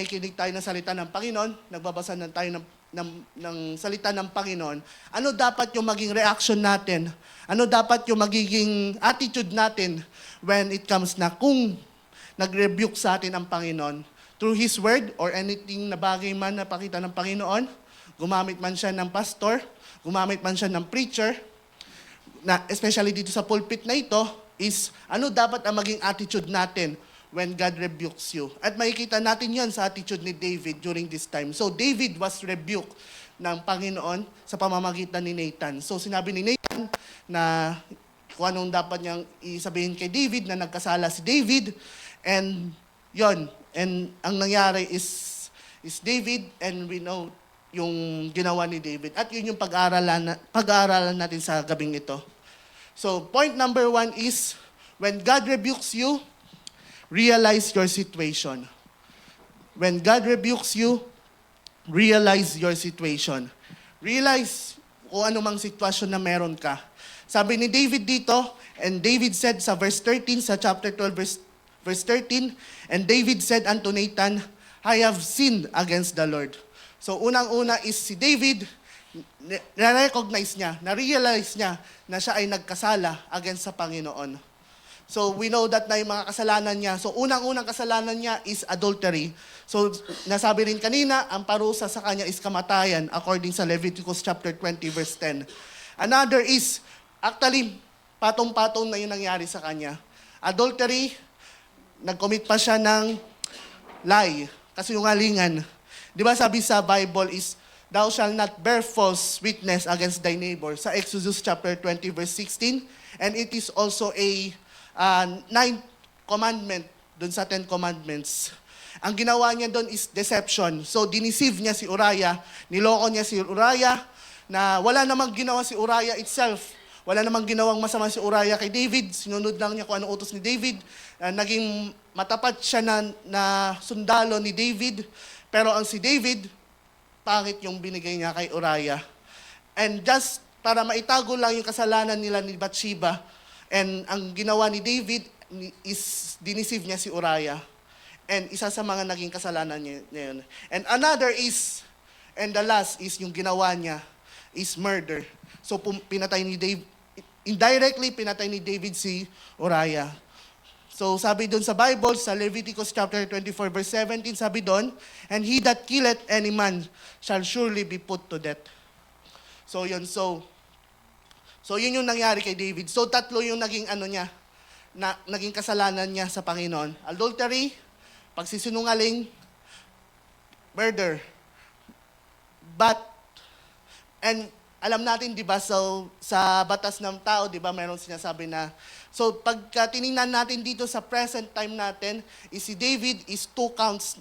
nakikinig tayo ng salita ng Panginoon, nagbabasa na tayo ng salita ng Panginoon, ano dapat yung maging reaction natin? Ano dapat yung magiging attitude natin when it comes na kung nag-rebuke sa atin ang Panginoon through His Word or anything na bagay man na pakita ng Panginoon, gumamit man siya ng pastor, gumamit man siya ng preacher, na especially dito sa pulpit na ito, is ano dapat ang maging attitude natin when God rebukes you. At makikita natin yan sa attitude ni David during this time. So David was rebuked ng Panginoon sa pamamagitan ni Nathan. So sinabi ni Nathan na kung anong dapat niyang isabihin kay David, na nagkasala si David. And yon, and ang nangyari is David, and we know yung ginawa ni David. At yun yung pag-aaralan natin sa gabing ito. So point number 1 is, when God rebukes you, realize your situation. When God rebukes you, realize your situation. Realize kung anumang sitwasyon na meron ka. Sabi ni David dito, and David said sa verse 13, sa chapter 12, verse 13, and David said unto Nathan, I have sinned against the Lord. So unang-una is si David, na-recognize niya, na-realize niya na siya ay nagkasala against sa Panginoon. So we know that na yung mga kasalanan niya. So unang-unang kasalanan niya is adultery. So nasabi rin kanina, ang parusa sa kanya is kamatayan according sa Leviticus chapter 20 verse 10. Another is, actually, patong-patong na yung nangyari sa kanya. Adultery, nag-commit pa siya ng lie, kasinungalingan. Di ba sabi sa Bible is, thou shalt not bear false witness against thy neighbor. Sa Exodus chapter 20 verse 16. And it is also a 9th commandment dun sa 10 commandments. Ang ginawa niya doon is deception. So, diniceive niya si Uriah, niloko niya si Uriah, na wala namang ginawa si Uriah itself. Wala namang ginawang masama si Uriah kay David. Sinunod lang niya kung anong utos ni David. Naging matapat siya na sundalo ni David. Pero ang si David, pangit yung binigay niya kay Uriah. And just para maitago lang yung kasalanan nila ni Bathsheba, and ang ginawa ni David is diniceive niya si Uriah. And isa sa mga naging kasalanan niya yun. And another is, and the last is yung ginawa niya is murder. So pinatay ni David, indirectly pinatay ni David si Uriah. So sabi doon sa Bible, sa Leviticus chapter 24 verse 17, sabi doon, and he that killeth any man shall surely be put to death. So yun, So yun yung nangyari kay David. So tatlo yung naging naging kasalanan niya sa Panginoon. Adultery, pagsisinungaling, murder. And alam natin, di ba, so, sa batas ng tao, di ba, mayroong sinasabi na, so pagka tinignan natin dito sa present time natin, is si David is 2 counts,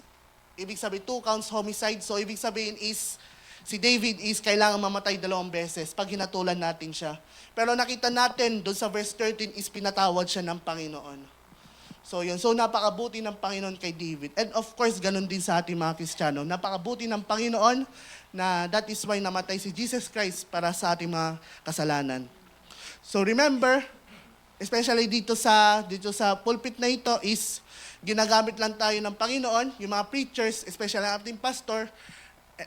ibig sabihin 2 counts homicide. So ibig sabihin is, si David is kailangan mamatay 2 beses pag hinatulan natin siya. Pero nakita natin doon sa verse 13 is pinatawad siya ng Panginoon. So yun. So napakabuti ng Panginoon kay David. And of course, ganun din sa ating mga Kristiyano. Napakabuti ng Panginoon na that is why namatay si Jesus Christ para sa ating mga kasalanan. So remember, especially dito sa pulpit na ito is ginagamit lang tayo ng Panginoon, yung mga preachers, especially ang ating pastor,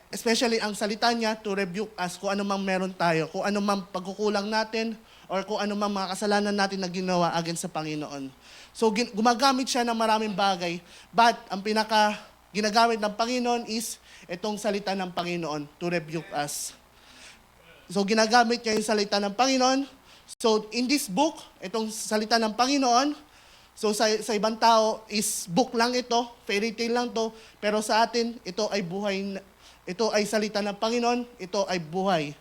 especially ang salita niya to rebuke us kung ano mang meron tayo, kung ano mang pagkukulang natin, or kung ano mang mga kasalanan natin na ginawa against sa Panginoon. So gumagamit siya ng maraming bagay, but ang ginagamit ng Panginoon is itong salita ng Panginoon to rebuke us. So ginagamit niya yung salita ng Panginoon. So in this book, itong salita ng Panginoon, so sa ibang tao is book lang ito, fairy tale lang to, pero sa atin ito ay buhay. Ito ay salita ng Panginoon, ito ay buhay.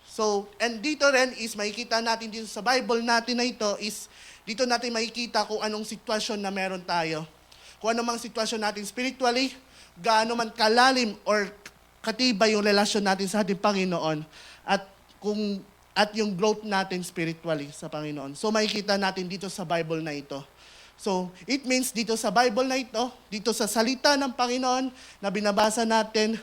So, and dito rin is makikita natin dito sa Bible natin na ito is dito natin makikita kung anong sitwasyon na meron tayo. Kung anong sitwasyon natin spiritually, gaano man kalalim or katibay yung relasyon natin sa ating Panginoon at yung growth natin spiritually sa Panginoon. So makikita natin dito sa Bible na ito. So, it means dito sa Bible na ito, dito sa salita ng Panginoon na binabasa natin,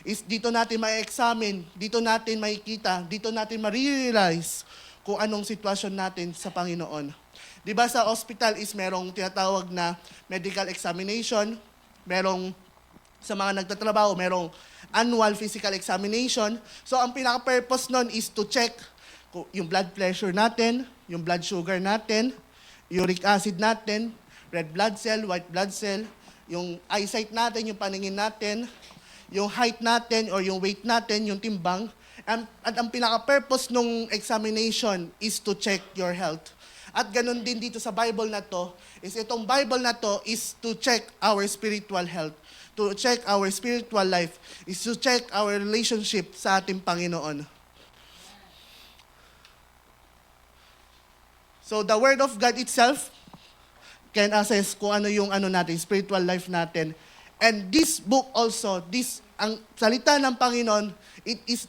is dito natin ma-examine, dito natin makikita, dito natin ma-realize kung anong sitwasyon natin sa Panginoon. Di ba sa hospital is merong tinatawag na medical examination, merong sa mga nagtatrabaho, merong annual physical examination. So ang pinaka-purpose nun is to check yung blood pressure natin, yung blood sugar natin, uric acid natin, red blood cell, white blood cell, yung eyesight natin, yung paningin natin, yung height natin or yung weight natin, yung timbang. At ang pinaka-purpose nung examination is to check your health. At ganun din dito sa Bible na to, is itong Bible na to is to check our spiritual health, to check our spiritual life, is to check our relationship sa ating Panginoon. So the Word of God itself can assess kung ano yung natin, spiritual life natin. And this book also, ang salita ng Panginoon,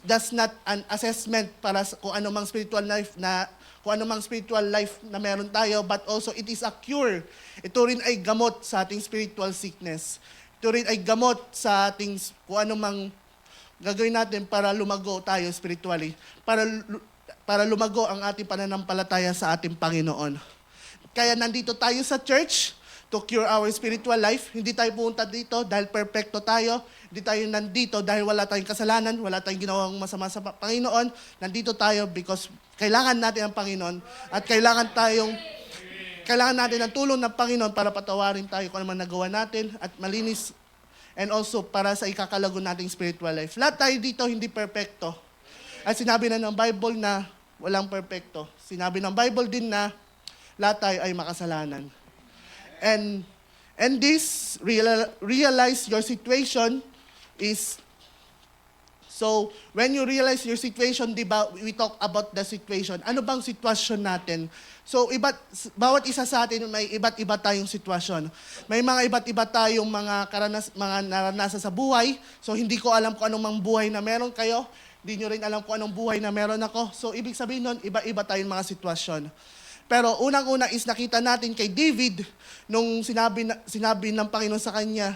does not an assessment para sa kung ano mang spiritual life na meron tayo, but also it is a cure. Ito rin ay gamot sa ating spiritual sickness. Ito rin ay gamot sa ating kung ano mang gagawin natin para lumago tayo spiritually, para lumago ang ating pananampalataya sa ating Panginoon. Kaya nandito tayo sa church to cure our spiritual life. Hindi tayo pumunta dito dahil perfecto tayo. Hindi tayo nandito dahil wala tayong kasalanan, wala tayong ginawang masama sa Panginoon. Nandito tayo because kailangan natin ang Panginoon at kailangan natin ang tulong ng Panginoon para patawarin tayo kung ano man nagawa natin at malinis, and also para sa ikakalago nating spiritual life. Lahat tayo dito hindi perfecto. At sinabi na ng Bible na walang perfecto. Sinabi ng Bible din na lahat tayo ay makasalanan. And this, realize your situation is, so when you realize your situation, di ba, we talk about the situation. Ano bang sitwasyon natin? So bawat isa sa atin may iba't iba tayong sitwasyon. May mga iba't iba tayong mga naranasan sa buhay. So hindi ko alam kung anong mang buhay na meron kayo. Hindi nyo rin alam kung anong buhay na meron ako. So ibig sabihin nun, iba-iba tayong mga sitwasyon. Pero unang-una is nakita natin kay David, nung sinabi ng Panginoon sa kanya,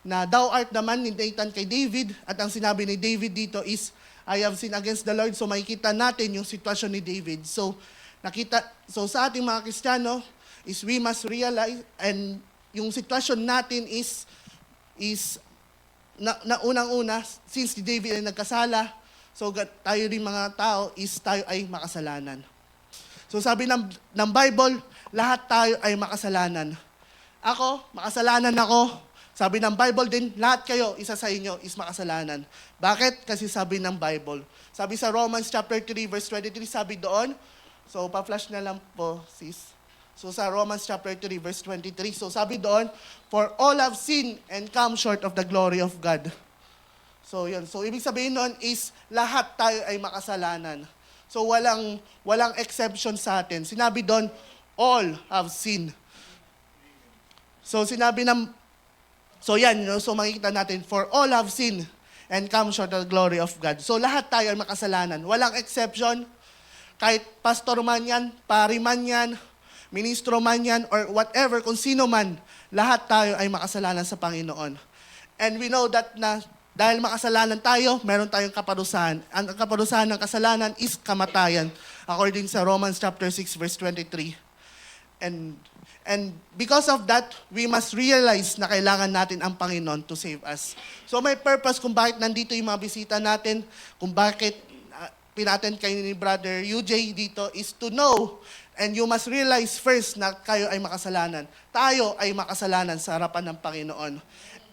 na thou art the man ni Nathan kay David, at ang sinabi ni David dito is, I have sinned against the Lord. So makikita natin yung sitwasyon ni David. So sa ating mga Kristiyano, is we must realize, and yung sitwasyon natin is na unang-una, since si David ay nagkasala, so tayo rin mga tao is tayo ay makasalanan. So sabi ng Bible, lahat tayo ay makasalanan. Ako, makasalanan ako. Sabi ng Bible din, lahat kayo, isa sa inyo, is makasalanan. Bakit? Kasi sabi ng Bible. Sabi sa Romans chapter 3, verse 23, sabi doon, so pa-flash na lang po, sis. So sa Romans chapter 3, verse 23, so sabi doon, for all have sinned and come short of the glory of God. So yun. So ibig sabihin noon is, lahat tayo ay makasalanan. So walang exception sa atin. Sinabi doon, all have sinned. So so makikita natin, for all have sinned and come short of the glory of God. So lahat tayo ay makasalanan. Walang exception. Kahit pastor man yan, pari man yan, ministro man yan, or whatever, kung sino man, lahat tayo ay makasalanan sa Panginoon. And we know that na dahil makasalanan tayo, meron tayong kaparusahan. Ang kaparusahan ng kasalanan is kamatayan, according sa Romans chapter 6, verse 23. And because of that, we must realize na kailangan natin ang Panginoon to save us. So may purpose kung bakit nandito yung mga bisita natin, kung bakit pinaten kayo ni Brother UJ dito is to know, and you must realize first na kayo ay makasalanan. Tayo ay makasalanan sa harapan ng Panginoon.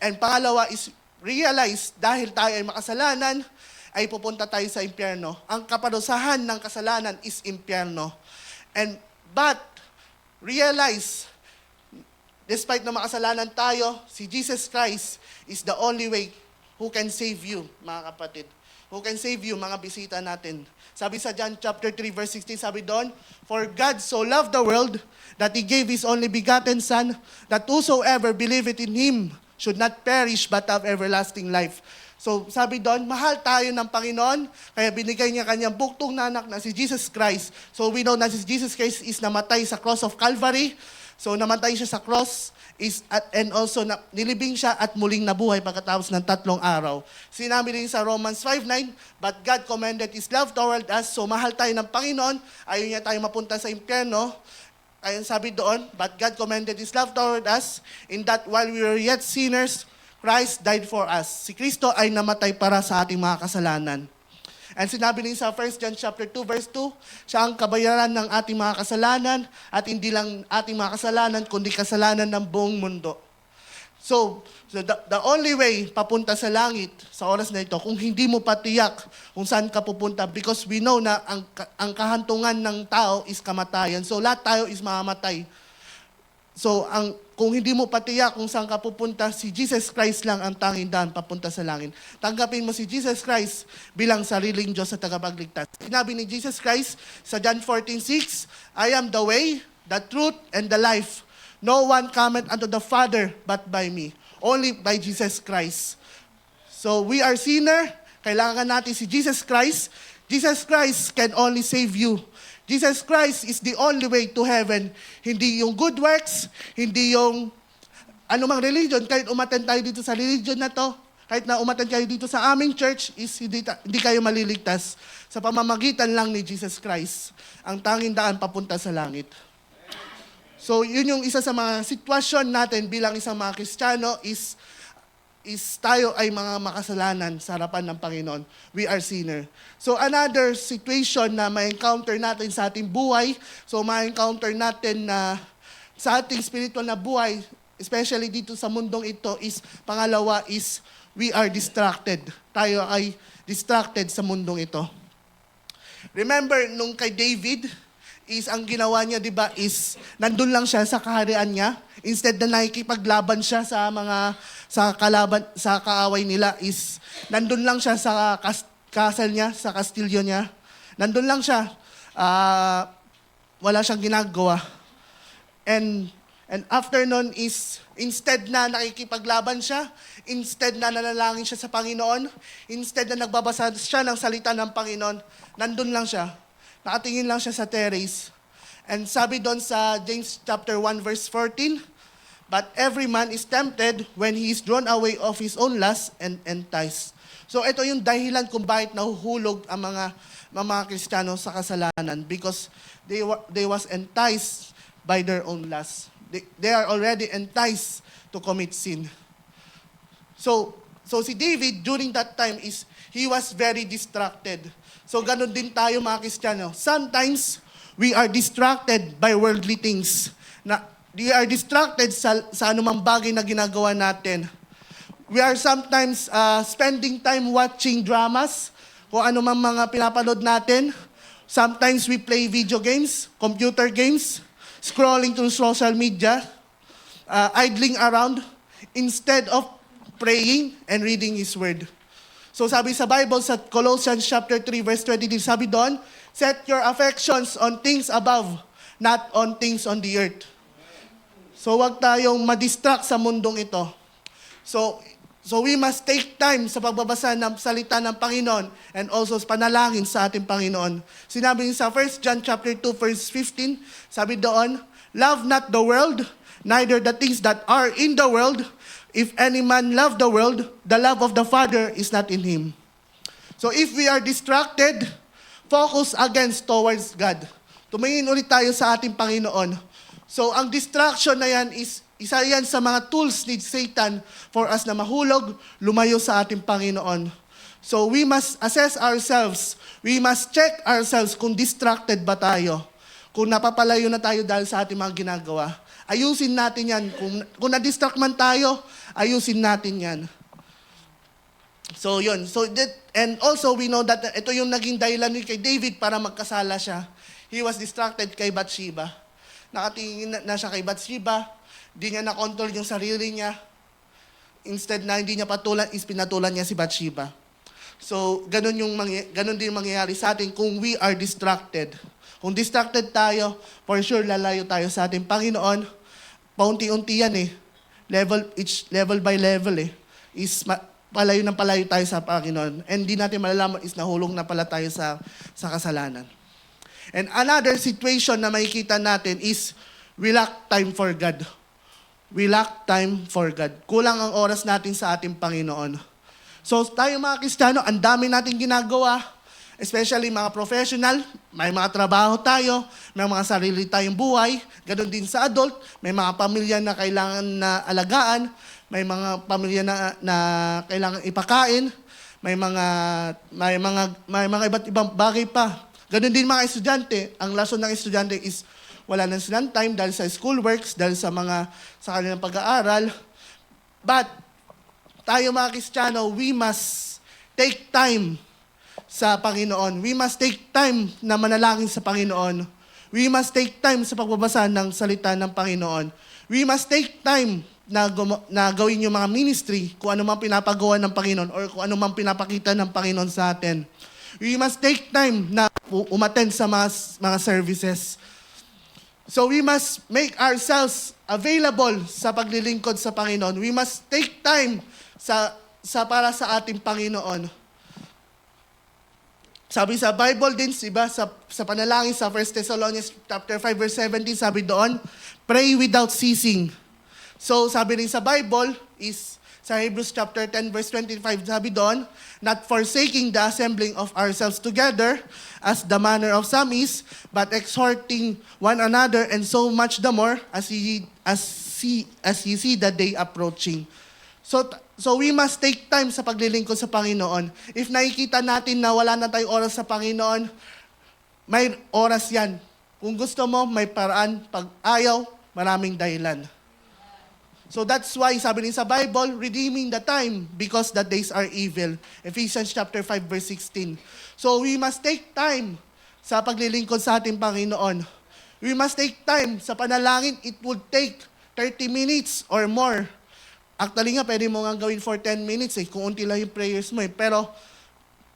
And pangalawa is realize, dahil tayo ay makasalanan, ay pupunta tayo sa impyerno. Ang kaparusahan ng kasalanan is impyerno. But realize, despite na makasalanan tayo, si Jesus Christ is the only way who can save you, mga kapatid. Who can save you, mga bisita natin. Sabi sa John chapter 3, verse 16, sabi doon, for God so loved the world that He gave His only begotten Son, that whosoever believeth in Him should not perish but have everlasting life. So sabi doon, mahal tayo ng Panginoon, kaya binigay niya kanyang buktong na anak na si Jesus Christ. So we know na si Jesus Christ is namatay sa cross of Calvary. So namatay siya sa cross, and also nilibing siya at muling nabuhay pagkatapos ng 3 araw. Sinabi rin sa Romans 5:9, but God commended His love toward us. So mahal tayo ng Panginoon, ayaw niya tayo mapunta sa impyerno. Ayun sabi doon, but God commended His love toward us in that while we were yet sinners, Christ died for us. Si Kristo ay namatay para sa ating mga kasalanan. And sinabi din sa 1 John chapter 2 verse 2, siya ang kabayaran ng ating mga kasalanan at hindi lang ating mga kasalanan, kundi kasalanan ng buong mundo. So the only way papunta sa langit sa oras na ito, kung hindi mo patiyak kung saan ka pupunta, because we know na ang kahantungan ng tao is kamatayan. So lahat tayo is mamamatay. So kung hindi mo patiyak kung saan ka pupunta, si Jesus Christ lang ang tanging daan papunta sa langit. Tanggapin mo si Jesus Christ bilang sariling Diyos sa tagapagligtas. Sinabi ni Jesus Christ sa John 14:6, I am the way, the truth, and the life. No one cometh unto the Father but by me. Only by Jesus Christ. So we are sinner. Kailangan natin si Jesus Christ. Jesus Christ can only save you. Jesus Christ is the only way to heaven. Hindi yung good works, hindi yung anumang religion. Kahit umattend tayo dito sa religion na to, kahit na umattend kayo dito sa aming church, is hindi kayo maliligtas. Sa pamamagitan lang ni Jesus Christ, ang tanging daan papunta sa langit. So, yun yung isa sa mga sitwasyon natin bilang isang mga Kristiyano is tayo ay mga makasalanan sa harapan ng Panginoon. We are sinner. So, another situation na ma-encounter natin sa ating buhay, so ma-encounter natin na sa ating spiritual na buhay, especially dito sa mundong ito, is pangalawa is we are distracted. Tayo ay distracted sa mundong ito. Remember, nung kay David, is ang ginawa niya, di ba, is nandun lang siya sa kaharian niya. Instead na nakikipaglaban siya sa kaaway nila, is nandun lang siya sa castle niya, sa kastilyo niya. Nandun lang siya. Wala siyang ginagawa. And after nun is, instead na nakikipaglaban siya, instead na nanalangin siya sa Panginoon, instead na nagbabasa siya ng salita ng Panginoon, nandun lang siya. Nakatingin lang siya sa terrace. And sabi doon sa James chapter 1 verse 14, but every man is tempted when he is drawn away of his own lust and enticed. So ito yung dahilan kung bakit nahuhulog ang mga Kristiyano sa kasalanan, because they was enticed by their own lust. They are already enticed to commit sin. So si David during that time is he was very distracted. So ganun din tayo mga Kristiyano. Sometimes we are distracted by worldly things. We are distracted sa anumang bagay na ginagawa natin. We are sometimes spending time watching dramas, kung anumang mga pinapanood natin. Sometimes we play video games, computer games, scrolling through social media, idling around, instead of praying and reading His Word. So sabi sa Bible, sa Colossians chapter 3, verse 23, sabi doon, set your affections on things above, not on things on the earth. So wag tayong madistract sa mundong ito. So we must take time sa pagbabasa ng salita ng Panginoon and also sa panalangin sa ating Panginoon. Sinabi niya sa 1 John chapter 2, verse 15, sabi doon, love not the world, neither the things that are in the world. If any man love the world, the love of the Father is not in him. So if we are distracted, focus against towards God. Tumingin ulit tayo sa ating Panginoon. So ang distraction na yan is isa yan sa mga tools ni Satan for us na mahulog, lumayo sa ating Panginoon. So we must assess ourselves. We must check ourselves kung distracted ba tayo. Kung napapalayo na tayo dahil sa ating mga ginagawa. Ayusin natin yan. Kung na-distract man tayo, ayusin natin yan. So yun. And also we know that ito yung naging dahilan kay David para magkasala siya. He was distracted kay Bathsheba. Nakatingin na siya kay Bathsheba. Hindi niya na-control yung sarili niya. Instead na hindi niya pinatulan niya si Bathsheba. So ganun din mangyayari sa atin kung we are distracted. Kung distracted tayo, for sure lalayo tayo sa ating Panginoon. Paunti-unti yan level by level palayo ng palayo tayo sa Panginoon. And di natin malalaman is nahulog na pala tayo sa kasalanan. And another situation na makikita natin is we lack time for God. We lack time for God. Kulang ang oras natin sa ating Panginoon. So tayo mga Kristiyano, ang dami nating ginagawa. Especially mga professional, may mga trabaho tayo, may mga sarili tayong buhay, ganoon din sa adult, may mga pamilya na kailangan na alagaan, may mga pamilya na kailangan ipakain, may mga iba't ibang bagay pa. Ganoon din mga estudyante, ang lason ng estudyante is wala na silang time dahil sa schoolworks, dahil sa kanilang pag-aaral. But tayo mga Kristiyano, we must take time sa Panginoon. We must take time na manalangin sa Panginoon. We must take time sa pagbabasa ng salita ng Panginoon. We must take time na gawin yung mga ministry, kung ano mang pinapagawa ng Panginoon or kung ano mang pinapakita ng Panginoon sa atin. We must take time na umattend sa mga services. So we must make ourselves available sa paglilingkod sa Panginoon. We must take time para sa ating Panginoon. Sabi sa Bible din, diba, sa panalangin sa 1 Thessalonians chapter 5 verse 17, sabi doon, pray without ceasing. So sabi rin sa Bible is sa Hebrews chapter 10 verse 25, sabi doon, not forsaking the assembling of ourselves together as the manner of some is, but exhorting one another, and so much the more as ye see the day approaching. So we must take time sa paglilingkod sa Panginoon. If nakikita natin na wala na tayong oras sa Panginoon, may oras yan. Kung gusto mo, may paraan. Pag ayaw, maraming dahilan. So that's why sabi rin sa Bible, redeeming the time because the days are evil. Ephesians chapter 5 verse 16. So we must take time sa paglilingkod sa ating Panginoon. We must take time sa panalangin. It would take 30 minutes or more. Actually nga, pwede mo nga gawin for 10 minutes kung unti lang yung prayers mo Pero,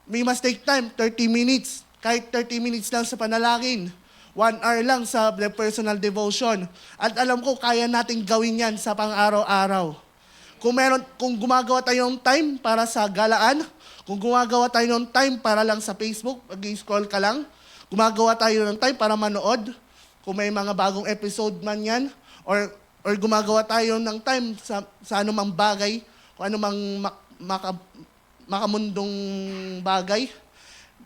we must take time, 30 minutes. Kahit 30 minutes lang sa panalangin. 1 hour lang sa personal devotion. At alam ko, kaya natin gawin yan sa pang-araw-araw. Kung gumagawa tayo ng time para sa galaan, kung gumagawa tayo ng time para lang sa Facebook, mag-scroll ka lang, gumagawa tayo ng time para manood, kung may mga bagong episode man yan, or gumagawa tayo ng time sa anumang bagay, o anumang makamundong bagay.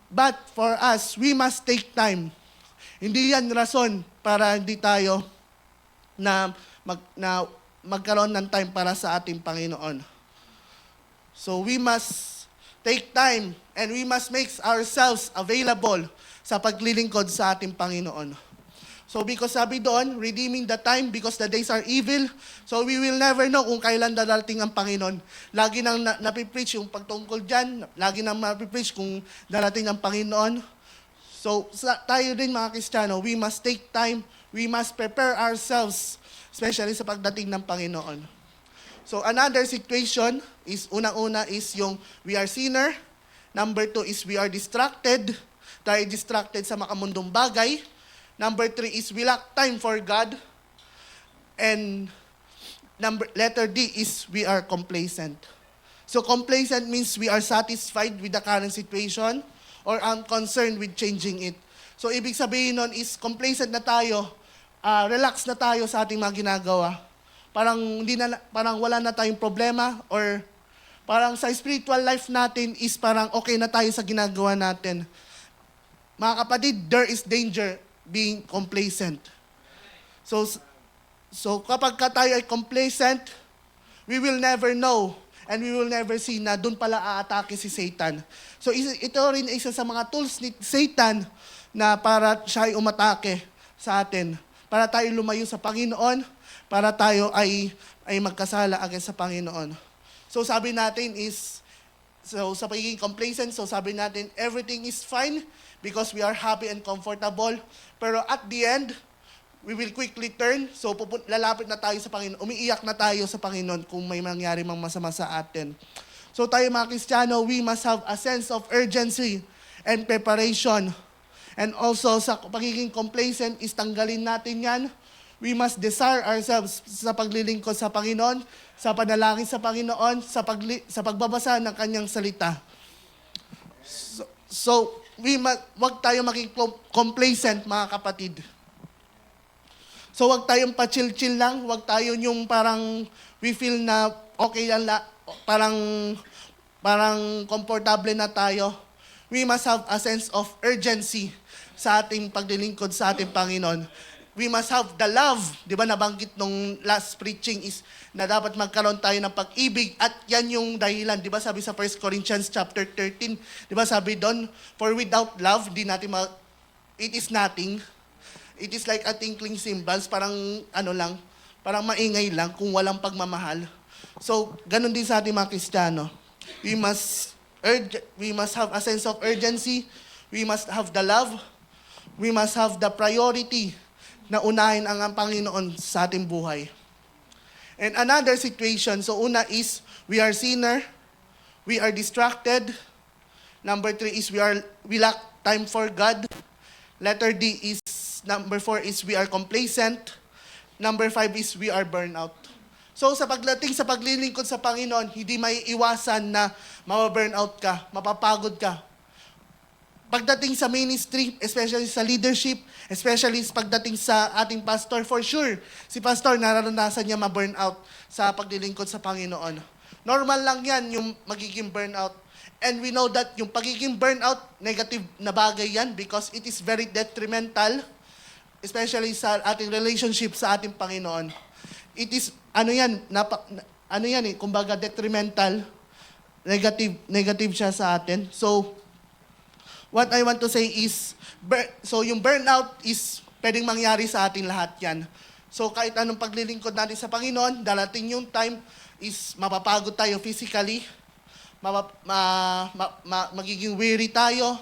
But for us, we must take time. Hindi yan rason para hindi tayo magkaroon ng time para sa ating Panginoon. So we must take time and we must make ourselves available sa paglilingkod sa ating Panginoon. So because sabi doon, redeeming the time because the days are evil. So we will never know kung kailan darating ang Panginoon. Lagi nang napipreach yung pagtungkol dyan. Lagi nang napipreach kung darating ang Panginoon. So tayo din mga Kristiyano, we must take time. We must prepare ourselves, especially sa pagdating ng Panginoon. So another situation is, unang-una is yung we are sinner. Number 2 is we are distracted. Tayo distracted sa makamundong bagay. Number 3 is we lack time for God. And letter D is we are complacent. So complacent means we are satisfied with the current situation or unconcerned with changing it. So ibig sabihin nun is complacent na tayo, relax na tayo sa ating mga ginagawa. Parang wala na tayong problema, or parang sa spiritual life natin is parang okay na tayo sa ginagawa natin. Mga kapatid, there is danger being complacent. So kapag tayo ay complacent, we will never know and we will never see na doon pala aatake si Satan. So ito rin isa sa mga tools ni Satan na para siya ay umatake sa atin. Para tayo lumayo sa Panginoon, para tayo ay magkasala against sa Panginoon. So sabi natin is, sa pagiging complacent, so sabi natin, everything is fine because we are happy and comfortable. Pero at the end, we will quickly turn. So lalapit na tayo sa Panginoon. Umiiyak na tayo sa Panginoon kung may mangyari mang masama sa atin. So tayo mga Kristiyano, we must have a sense of urgency and preparation. And also sa pagiging complacent is tanggalin natin yan. We must desire ourselves sa paglilingkod sa Panginoon, sa panalangin sa Panginoon, sa pagbabasa ng Kanyang salita. So wag tayo maging complacent, mga kapatid. So wag tayong pa-chill-chill lang, wag tayo yung parang we feel na okay lang, parang komportable na tayo. we must have a sense of urgency sa ating paglilingkod sa ating Panginoon. We must have the love. Di ba nabanggit nung last preaching is na dapat magkaroon tayo ng pag-ibig at yan yung dahilan. Di ba sabi sa 1 Corinthians chapter 13, di ba sabi doon, for without love, it is nothing. It is like a tinkling cymbals, parang parang maingay lang kung walang pagmamahal. So, ganun din sa ating mga Kristiyano. We must have a sense of urgency. We must have the love. We must have the priority na unahin ang Panginoon sa ating buhay. And another situation, so una is, we are sinner, we are distracted. Number 3 is, we lack time for God. Letter D is, number 4 is, we are complacent. Number 5 is, we are burnout. So sa pagdating sa paglilingkod sa Panginoon, hindi may iwasan na mababurnout ka, mapapagod ka. Pagdating sa ministry, especially sa leadership, especially pagdating sa ating pastor, for sure, si pastor nararanasan niya ma-burnout sa paglilingkod sa Panginoon. Normal lang yan, yung magiging burnout. And we know that yung pagiging burnout, negative na bagay yan because it is very detrimental, especially sa ating relationship sa ating Panginoon. It is, kumbaga detrimental, negative siya sa atin. So, what I want to say is, yung burnout is pwedeng mangyari sa ating lahat yan. So kahit anong paglilingkod natin sa Panginoon, darating yung time is mapapagod tayo physically, magiging weary tayo,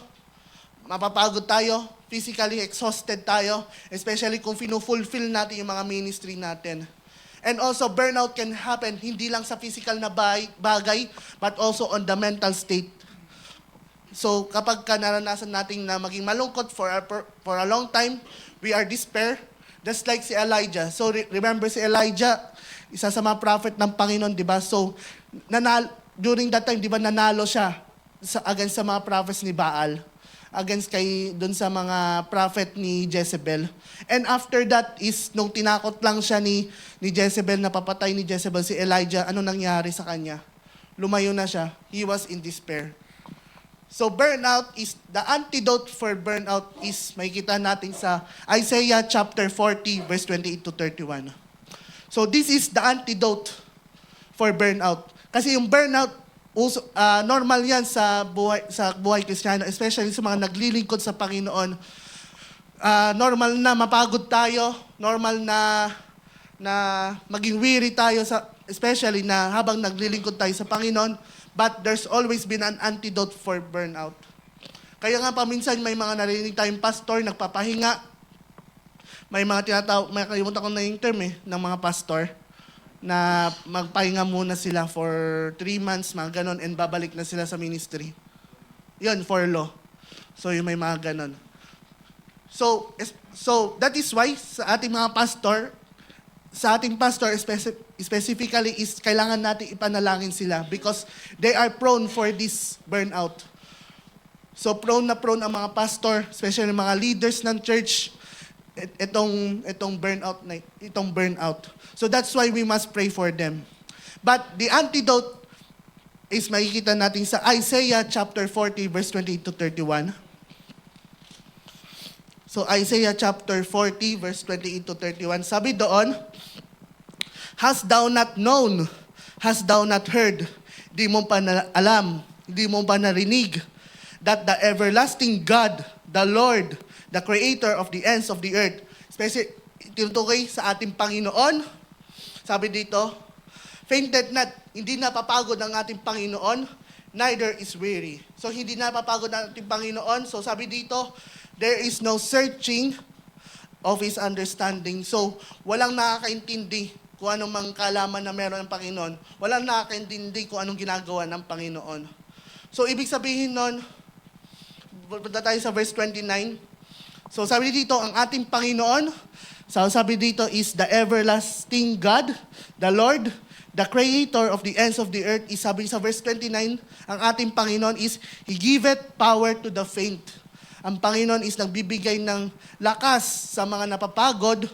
mapapagod tayo, physically exhausted tayo, especially kung fulfill natin yung mga ministry natin. And also, burnout can happen hindi lang sa physical na bagay, but also on the mental state. So kapag naranasan natin na maging malungkot for a long time, we are despair, just like si Elijah. So remember si Elijah, isa sa mga prophet ng Panginoon, di ba? So during that time, di ba nanalo siya against sa mga prophets ni Baal, against doon sa mga prophet ni Jezebel. And after that is, nung tinakot lang siya ni Jezebel, napapatay ni Jezebel si Elijah, ano nangyari sa kanya? Lumayo na siya. He was in despair. So burnout is, the antidote for burnout is, makikita natin sa Isaiah chapter 40, verse 28 to 31. So this is the antidote for burnout. Kasi yung burnout, normal yan sa buhay Kristiyano, especially sa mga naglilingkod sa Panginoon. Normal na mapagod tayo, normal na maging weary tayo, especially na habang naglilingkod tayo sa Panginoon. But there's always been an antidote for burnout. Kaya nga paminsan may mga narinig tayong pastor, nagpapahinga. May mga kalimutan ko na yung term ng mga pastor, na magpahinga muna sila for 3 months, mga ganon, and babalik na sila sa ministry. Yun, for law. So yung may mga ganon. So that is why sa ating mga pastor, specifically is kailangan natin ipanalangin sila because they are prone for this burnout. So prone ang mga pastor, especially mga leaders ng church, itong burnout. So that's why we must pray for them. But the antidote is makikita natin sa Isaiah chapter 40 verse 28 to 31. So Isaiah chapter 40 verse 28 to 31, sabi doon, "Hast thou not known? Hast thou not heard? Di mo pa alam, di mo pa narinig that the everlasting God, the Lord, the creator of the ends of the earth," tinutukoy sa ating Panginoon, sabi dito, "fainted not," hindi napapagod ang ating Panginoon, "neither is weary." So hindi napapagod ang ating Panginoon. So sabi dito, there is no searching of His understanding. So walang nakakaintindi kung anong mang kaalaman na meron ng Panginoon. Walang nakakaintindi kung anong ginagawa ng Panginoon. So ibig sabihin nun, punta tayo sa verse 29. So sabi dito, ang ating Panginoon, sabi dito is the everlasting God, the Lord, the creator of the ends of the earth. Sabi sa verse 29, ang ating Panginoon is, He giveth power to the faint. Ang Panginoon is nagbibigay ng lakas sa mga napapagod,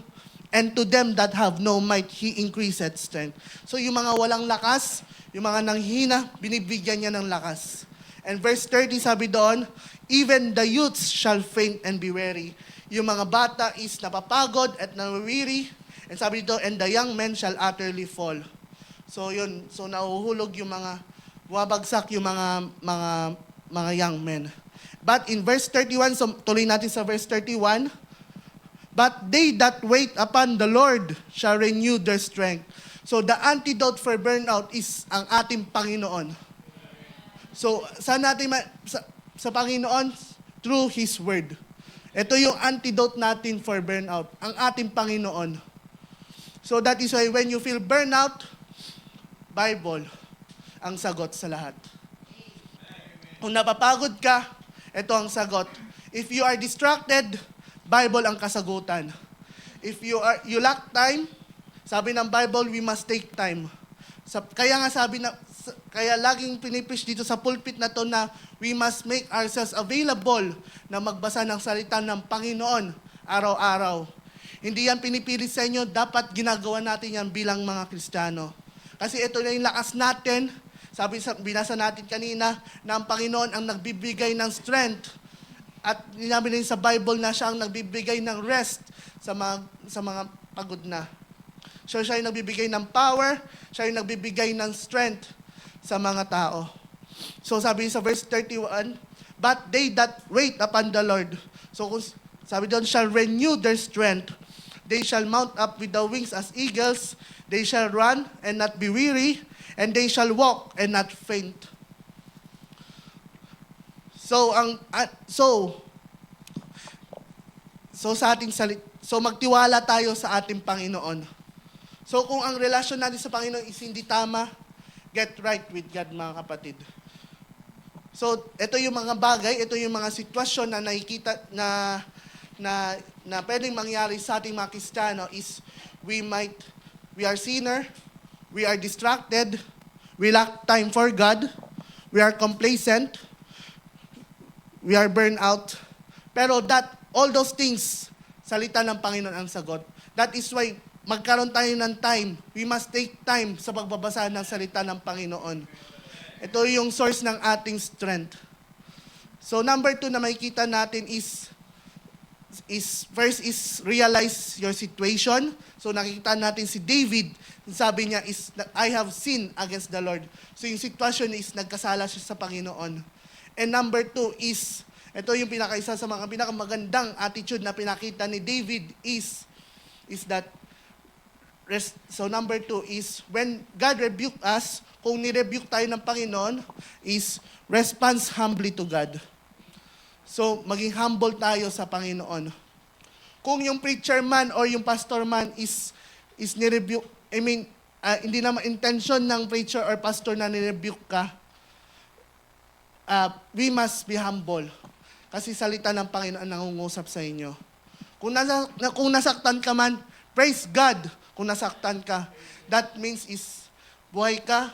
and to them that have no might, He increaseth strength. So yung mga walang lakas, yung mga nanghina, binibigyan niya ng lakas. And verse 30 sabi doon, even the youths shall faint and be weary. Yung mga bata is napapagod at nawawiri. And sabi dito, and the young men shall utterly fall. So yun, so nahuhulog yung mga, wabagsak yung mga young men. But in verse 31, so tuloy natin sa verse 31, but they that wait upon the Lord shall renew their strength. So the antidote for burnout is ang ating Panginoon. So saan natin sa Panginoon? Through His Word. Ito yung antidote natin for burnout, ang ating Panginoon. So that is why when you feel burnout, Bible ang sagot sa lahat. Kung napapagod ka, ito ang sagot. If you are distracted, Bible ang kasagutan. If you lack time, sabi ng Bible, we must take time. Kaya nga kaya laging pinipreach dito sa pulpit na to na we must make ourselves available na magbasa ng salita ng Panginoon araw-araw. Hindi yan pinipilit sa inyo, dapat ginagawa natin yan bilang mga Kristiyano. Kasi ito na yung lakas natin. Binasa natin kanina na ang Panginoon ang nagbibigay ng strength. At ninabi rin sa Bible na siya ang nagbibigay ng rest sa mga pagod na. So siya yung nagbibigay ng power, siya yung nagbibigay ng strength sa mga tao. So sabi sa verse 31, but they that wait upon the Lord. So sabi doon, shall renew their strength. They shall mount up with the wings as eagles. They shall run and not be weary. And they shall walk and not faint. So magtiwala tayo sa ating Panginoon. So kung ang relasyon natin sa Panginoon is hindi tama, get right with God, mga kapatid. So ito yung mga bagay, ito yung mga sitwasyon na nakikita na pwedeng mangyari sa ating mga Kristiyano is we are sinner, we are distracted, we lack time for God, we are complacent, we are burned out. Pero all those things, salita ng Panginoon ang sagot. That is why magkaroon tayo ng time. We must take time sa pagbabasa ng salita ng Panginoon. Ito yung source ng ating strength. So number 2 na makikita natin is first is realize your situation. So nakikita natin si David, sabi niya is I have sinned against the Lord. So yung sitwasyon is nagkasala siya sa Panginoon. And number 2 is, ito yung pinakaisa sa mga pinakamagandang attitude na pinakita ni David is that, so number 2 is when God rebuke us, kung ni-rebuke tayo ng Panginoon, is response humbly to God. So, maging humble tayo sa Panginoon. Kung yung preacher man or yung pastor man is ni-rebuke, hindi naman intention ng preacher or pastor na ni-rebuke ka, we must be humble. Kasi salita ng Panginoon ang nangungusap sa inyo. Kung nasaktan ka man, praise God kung nasaktan ka. That means is buhay ka,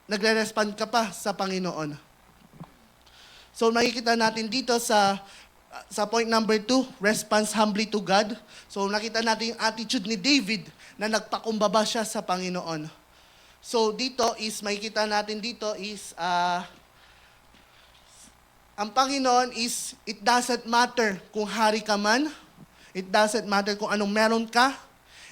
nagre-respond ka pa sa Panginoon. So makikita natin dito sa point number 2, response humbly to God. So nakita natin yung attitude ni David na nagpakumbaba siya sa Panginoon. So dito is, makikita natin dito is, ang Panginoon is, it doesn't matter kung hari ka man, it doesn't matter kung anong meron ka,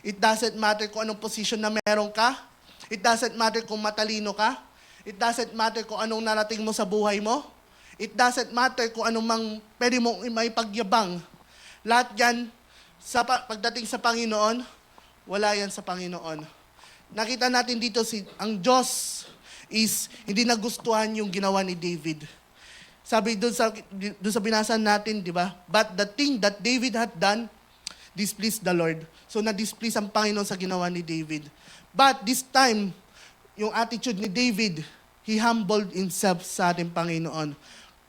it doesn't matter kung anong position na meron ka, it doesn't matter kung matalino ka, it doesn't matter kung anong narating mo sa buhay mo, it doesn't matter kung anong pwede mong maipagyabang. Lahat yan, pagdating sa Panginoon, wala yan sa Panginoon. Nakita natin dito, ang Diyos is hindi nagustuhan yung ginawa ni David. Sabi doon sa binasa natin, di ba? But the thing that David had done, displeased the Lord. So na-displease ang Panginoon sa ginawa ni David. But this time, yung attitude ni David, he humbled himself sa ating Panginoon.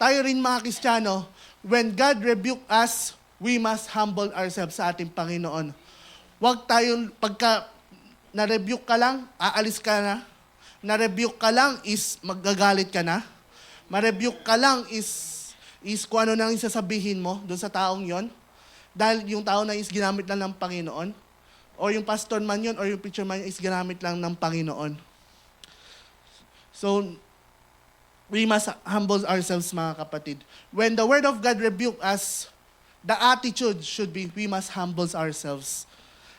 Tayo rin mga Kristiyano, when God rebuke us, we must humble ourselves sa ating Panginoon. Huwag tayong, pagka na-rebuke ka lang, aalis ka na. Na-rebuke ka lang is magagalit ka na. Ma-rebuke ka lang is kung ano nang sasabihin mo doon sa taong yon. Dahil yung tao na is ginamit lang ng Panginoon. O yung pastor man yon or yung preacher man is ginamit lang ng Panginoon. So, we must humble ourselves, mga kapatid. When the Word of God rebuke us, the attitude should be, we must humble ourselves.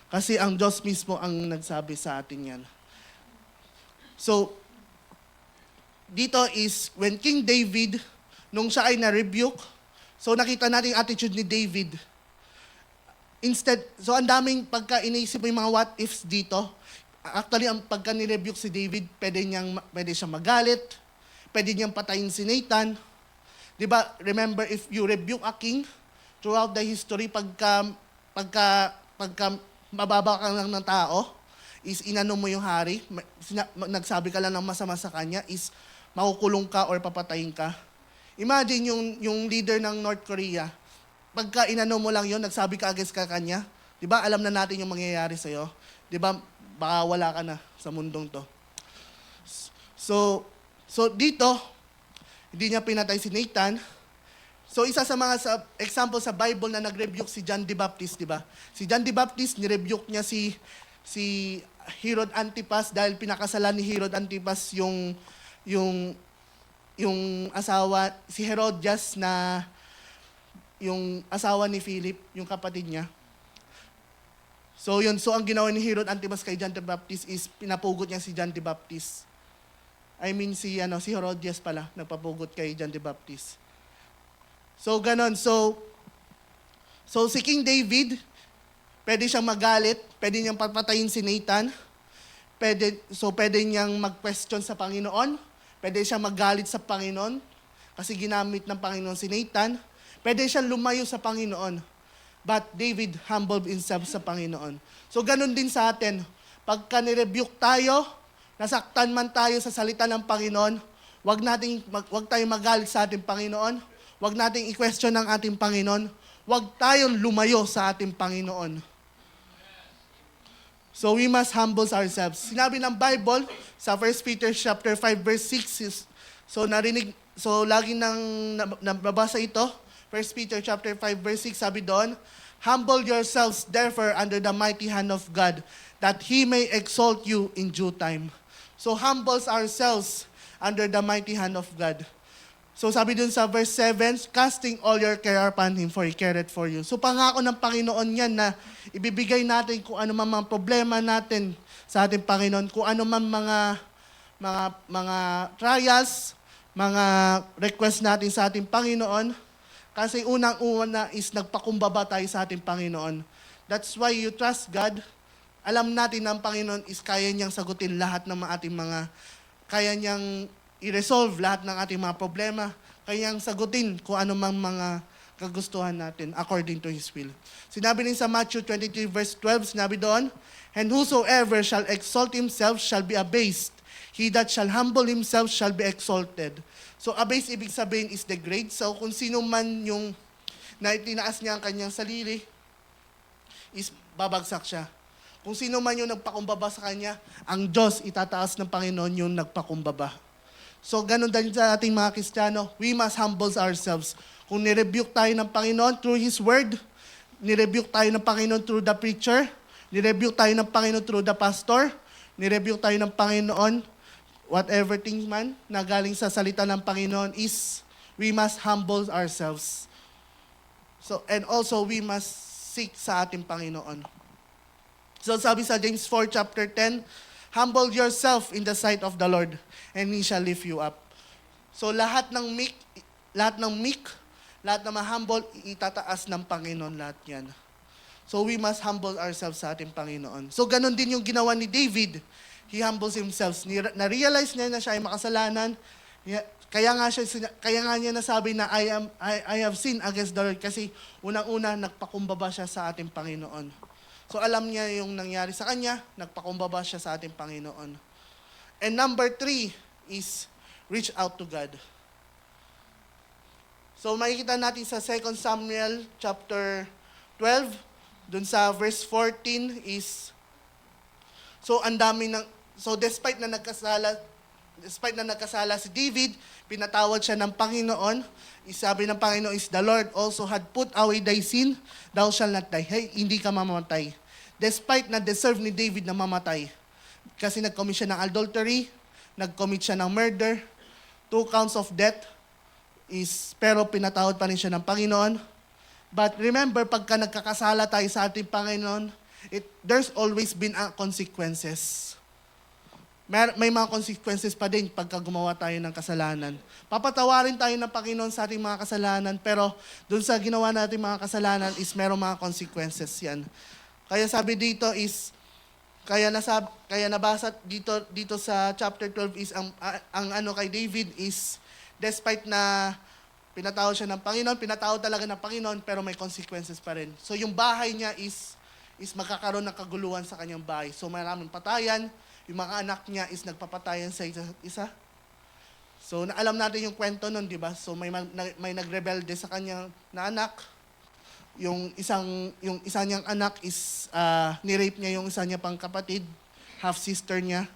Kasi ang Diyos mismo ang nagsabi sa atin yan. So, dito is, when King David, nung siya ay na-rebuke, so nakita natin yung attitude ni David. Instead, so ang daming pagka iniisip mo yung mga what ifs dito, actually, ang pagka ni-rebuke si David, pwede siyang magalit, pwede niyang patayin si Nathan. Diba, remember, if you rebuke a king, throughout the history, pagka mababa ka lang ng tao, is inano mo yung hari, nagsabi ka lang ng masama sa kanya, is makukulong ka or papatayin ka. Imagine yung leader ng North Korea, pagka inano mo lang yon, nagsabi ka against ka kanya, di ba alam na natin yung mangyayari sa'yo? Di ba baka wala ka na sa mundong to. So dito, hindi niya pinatay si Nathan. So isa sa mga example sa Bible na nag-rebuke si John the Baptist, di ba? Si John the Baptist, ni-rebuke niya si Herod Antipas dahil pinakasalan ni Herod Antipas yung asawa, si Herodias na yung asawa ni Philip, yung kapatid niya. So ang ginawa ni Herod Antipas kay John the Baptist is pinapugot niya si John the Baptist. I mean si Herodias pala, nagpapugot kay John the Baptist. So ganon, so si King David, pwede siyang magalit, pwede niyang papatayin si Nathan, pwede niyang mag-question sa Panginoon, pwede siyang magalit sa Panginoon, kasi ginamit ng Panginoon si Nathan, pwede siyang lumayo sa Panginoon. But David humbled himself sa Panginoon. So ganun din sa atin. Pagka nirebuke tayo, nasaktan man tayo sa salita ng Panginoon, wag tayong magalit sa ating Panginoon, wag nating i-question ng ating Panginoon, wag tayong lumayo sa ating Panginoon. So we must humble ourselves. Sinabi ng Bible sa 1 Peter chapter 5 verse 6, so lagi nang nababasa ito, 1 Peter chapter 5 verse 6, sabi doon, humble yourselves therefore under the mighty hand of God, that He may exalt you in due time. So humble ourselves under the mighty hand of God. So sabi dun sa verse 7, casting all your care upon Him, for He careth for you. So pangako ng Panginoon yan na ibibigay natin kung ano man mga problema natin sa ating Panginoon, kung ano man mga trials, mga request natin sa ating Panginoon. Kasi unang-una is nagpakumbaba tayo sa ating Panginoon. That's why you trust God. Alam natin na ang Panginoon is kaya niyang sagutin lahat ng kaya niyang i-resolve lahat ng ating mga problema, kanyang sagutin kung ano mang mga kagustuhan natin according to His will. Sinabi din sa Matthew 23 verse 12, sinabi doon, and whosoever shall exalt himself shall be abased. He that shall humble himself shall be exalted. So abased, ibig sabihin is degrade. So kung sino man yung na itinaas niya ang kanyang sarili, is babagsak siya. Kung sino man yung nagpakumbaba sa kanya, ang Diyos itataas ng Panginoon yung nagpakumbaba. So, ganun din sa ating mga Kristiyano, we must humble ourselves. Kung nirebuke tayo ng Panginoon through His Word, nirebuke tayo ng Panginoon through the preacher, nirebuke tayo ng Panginoon through the pastor, nirebuke tayo ng Panginoon, whatever thing man na galing sa salita ng Panginoon is, we must humble ourselves. So, and also, we must seek sa ating Panginoon. So, sabi sa James 4 chapter 10, humble yourself in the sight of the Lord, and He shall lift you up. So lahat ng meek, lahat ng humble, itataas ng Panginoon lahat yan. So we must humble ourselves sa ating Panginoon. So ganun din yung ginawa ni David. He humbles himself. Na-realize niya na siya ay makasalanan. Kaya nga niya nasabi na I have sinned against the Lord, kasi unang-una nagpakumbaba siya sa ating Panginoon. So alam niya yung nangyari sa kanya, nagpakumbaba siya sa ating Panginoon. And number 3 is reach out to God. So makikita natin sa 2 Samuel chapter 12, dun sa verse 14 is, so despite na nagkasala si David, pinatawad siya ng Panginoon. Sabi ng Panginoon is, the Lord also had put away thy sin, thou shalt not die. Hey, hindi ka mamamatay. Despite na deserve ni David na mamatay. Kasi nag-commit siya ng adultery, nag-commit siya ng murder. 2 counts of death pero pinatawad pa rin siya ng Panginoon. But remember, pagka nagkakasala tayo sa ating Panginoon, there's always been consequences. May mga consequences pa din pagka gumawa tayo ng kasalanan. Papatawarin tayo ng Panginoon sa ating mga kasalanan, pero dun sa ginawa natin mga kasalanan is merong mga consequences yan. Kaya sabi dito is, kaya nabasa dito sa chapter 12 is ang ano kay David is, despite na pinatawad siya ng Panginoon, pinatawad talaga ng Panginoon, pero may consequences pa rin. So yung bahay niya is magkakaroon ng kaguluhan sa kanyang bahay. So maraming patayan, yung mga anak niya is nagpapatayan sa isa. So alam natin yung kwento nun, di ba? So may nagrebelde sa kanyang na anak. Yung isa niyang anak is ni-rape niya yung isa niya pang kapatid, half-sister niya.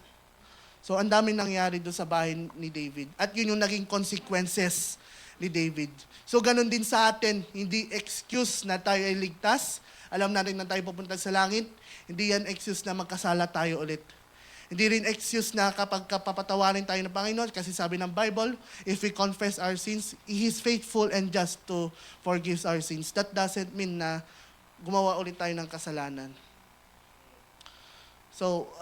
So ang daming nangyari doon sa bahay ni David. At yun yung naging consequences ni David. So ganun din sa atin, hindi excuse na tayo ay ligtas. Alam natin na tayo pupunta sa langit. Hindi yan excuse na magkasala tayo ulit. Hindi rin excuse na kapag papatawarin tayo ng Panginoon, kasi sabi ng Bible, if we confess our sins, He is faithful and just to forgive our sins. That doesn't mean na gumawa ulit tayo ng kasalanan. So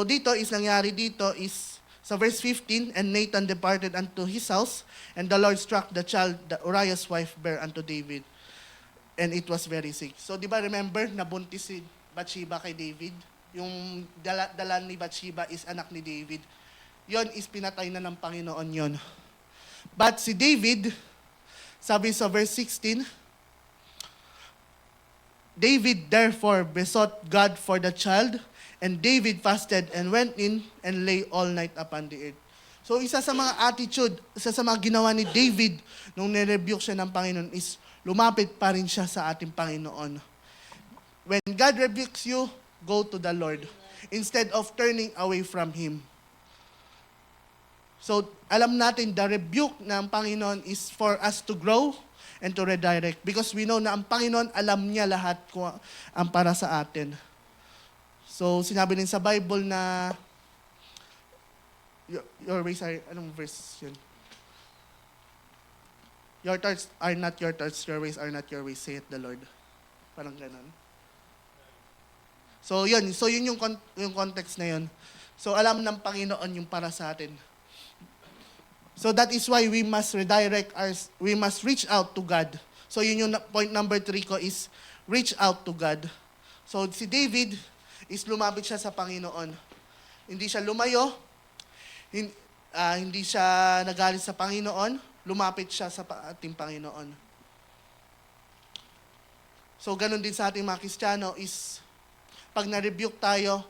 dito nangyari dito is, sa verse 15, and Nathan departed unto his house, and the Lord struck the child that Uriah's wife bare unto David, and it was very sick. So di ba remember, nabuntis si Bathsheba kay David? Yung dala ni Bathsheba is anak ni David. Yon is pinatay na ng Panginoon yon. But si David, sabi sa verse 16, David therefore besought God for the child, and David fasted and went in and lay all night upon the earth. So isa sa mga ginawa ni David nung nirebuke siya ng Panginoon is lumapit pa rin siya sa ating Panginoon. When God rebukes you, go to the Lord instead of turning away from Him. So, alam natin, the rebuke ng Panginoon is for us to grow and to redirect, because we know na ang Panginoon, alam niya lahat kung ang para sa atin. So, sinabi din sa Bible na your ways are, anong verse yun? Your thoughts are not your thoughts, your ways are not your ways, saith the Lord. Parang ganun. So yun yung context na yun. So alam ng Panginoon yung para sa atin. So that is why we must we must reach out to God. So yun yung point number 3 ko is reach out to God. So si David is lumapit siya sa Panginoon. Hindi siya lumayo, hindi siya nagalit sa Panginoon, lumapit siya sa ating Panginoon. So ganun din sa ating mga Kristiyano is pag na-rebuke tayo,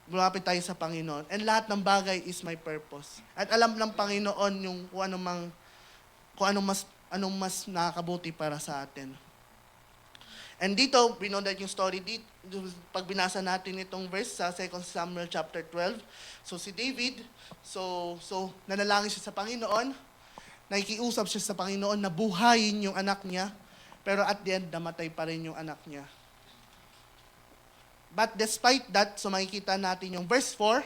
lumapit tayo sa Panginoon. And lahat ng bagay is my purpose. At alam ng Panginoon yung kung anong mas nakakabuti para sa atin. And dito, we know that yung story dito, pag binasa natin itong verse sa 2 Samuel chapter 12, so si David, so nanalangin siya sa Panginoon, nakikiusap siya sa Panginoon na buhayin yung anak niya, pero at the end, namatay pa rin yung anak niya. But despite that, so makikita natin yung verse 4,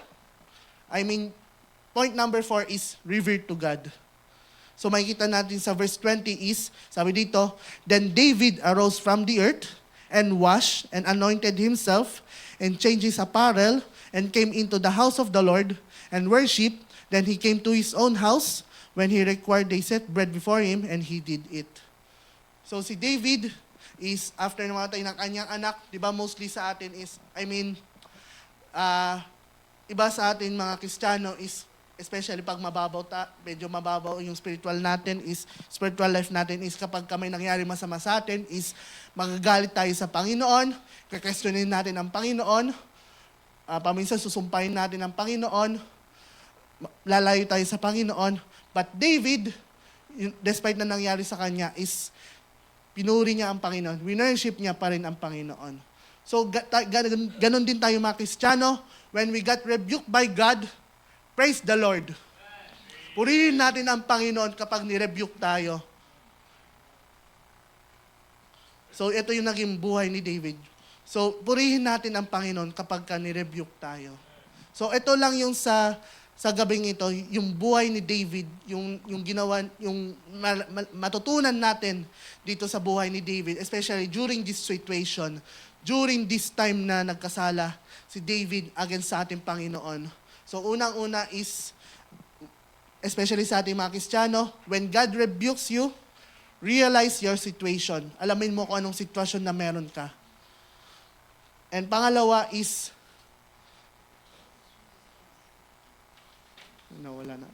point number 4 is revere to God. So makikita natin sa verse 20 is, sabi dito, then David arose from the earth and washed and anointed himself and changed his apparel and came into the house of the Lord and worshiped. Then he came to his own house. When he required, they set bread before him and he did it. So si David is after namatay ng kanyang anak, di ba mostly sa atin is, iba sa atin mga Kristiyano is, especially pag medyo mababaw yung spiritual life natin is kapag may nangyari masama sa atin is magagalit tayo sa Panginoon, kakwestiyonin natin ang Panginoon, paminsan susumpahin natin ang Panginoon, lalayo tayo sa Panginoon. But David, despite na nangyari sa kanya, is pinuri niya ang Panginoon. Winworship niya pa rin ang Panginoon. So, ganun din tayo mga Kristiyano. When we got rebuked by God, praise the Lord. Purihin natin ang Panginoon kapag ni-rebuke tayo. So, ito yung naging buhay ni David. So, purihin natin ang Panginoon kapag ni-rebuke tayo. So, ito lang yung sa sa gabing ito, yung buhay ni David, yung ginawa, matutunan natin dito sa buhay ni David, especially during this situation, during this time na nagkasala si David against sa ating Panginoon. So unang-una is, especially sa ating mga Kristiyano, when God rebukes you, realize your situation. Alamin mo kung anong sitwasyon na meron ka. And pangalawa is, wala na.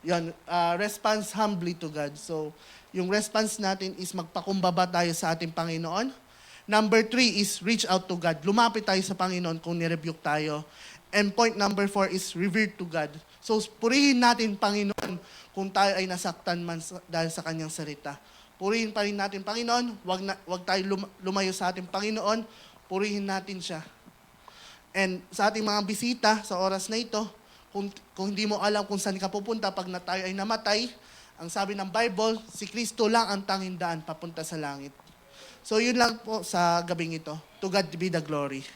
Yan, response humbly to God. So, yung response natin is magpakumbaba tayo sa ating Panginoon. Number 3 is reach out to God. Lumapit tayo sa Panginoon kung nirebuke tayo. And point number 4 is revere to God. So, purihin natin Panginoon kung tayo ay nasaktan man dahil sa kanyang salita. Purihin pa rin natin Panginoon. Wag tayo lumayo sa ating Panginoon. Purihin natin siya. And sa ating mga bisita sa oras na ito, kung hindi mo alam kung saan ka pupunta pag tayo ay namatay, ang sabi ng Bible, si Kristo lang ang tanging daan papunta sa langit. So yun lang po sa gabing ito. To God be the glory.